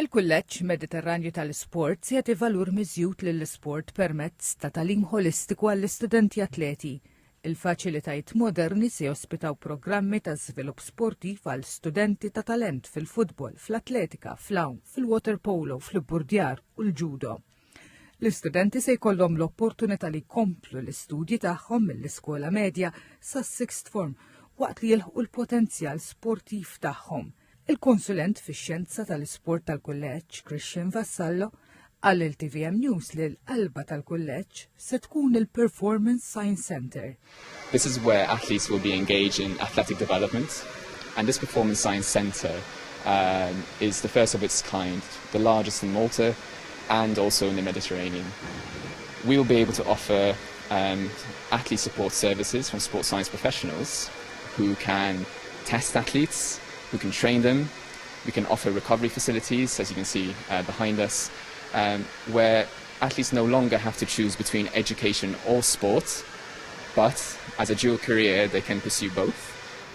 Il-kulleġġ Mediterranju tal-Isport se jagħti valur miżjud lill-isport permezz ta' tagħlim holistiku għall-istudenti atleti. Il-faċilitajiet moderni se jospitaw programmi ta' żvilupp sportiv għal studenti ta' talent fil-futbol, fl-atletika, fl-hawn, fil-water polo, fl-burdjar u l-judo. L-istudenti se jkollhom l-opportunità li jkomplu l-istudji tagħhom mill-iskola medja sa' sixth form waqt li jilħqu l-potenzjal sportiv tagħhom. Il-konsulent fix-xjenza tal-isport tal-kulleġġ, Christian Vassallo, għall il-TVM News li l-qalba tal-kulleġġ se tkun il-Performance Science Center. This is where athletes will be engaged in athletic development, and this Performance Science Center is the first of its kind, the largest in Malta and also in the Mediterranean. We will be able to offer athlete support services from sports science professionals who can test athletes, who can train them. We can offer recovery facilities, as you can see behind us, where athletes no longer have to choose between education or sport, but as a dual career they can pursue both,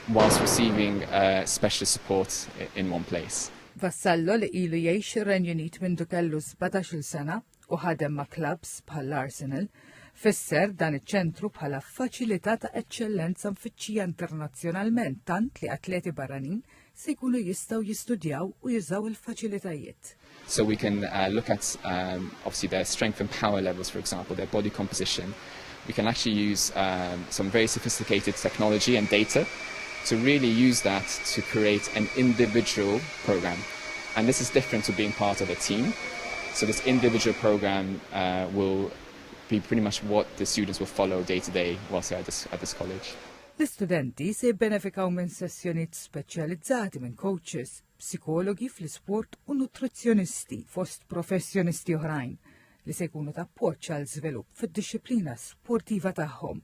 whilst receiving specialist support in one place. Vassallo li ilu jgħix ir-Renju Unit mindu kellu 17-il sena u ħadem ma' klabs bħall-Arsenal, fisser dan iċ-ċentru bħala faċilità ta' eċċellenza mfittxija internazzjonalment tant li atleti barranin se jkunu jistgħu jistudjaw u jużaw il-faċilitajiet. So we can look at obviously their strength and power levels, for example, their body composition. We can actually use some very sophisticated technology and data to really use that to create an individual program. And this is different to being part of a team. So this individual program will be pretty much what the students will follow day to day whilst they're at this college. L-istudenti se jibbenefikaw minn sessjonijiet speċjalizzati minn coaches, psikologi fl-isport u nutrizzjonisti fost professjonisti oħrajn li se jkunu ta' appoġġ għal żvilupp fid-disciplina sportiva tagħhom.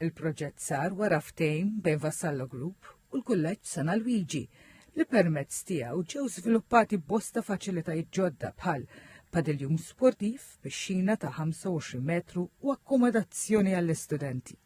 Il-proġett sar wara ftehim bejn Vassallo Group u l-kulleġġ San Alwiġi li permezz tiegħu ġew żviluppati bosta faċilitajiet ġodda bħal padiljum sportiv bix-xina ta' 25 metru u akkomodazzjoni għall-istudenti.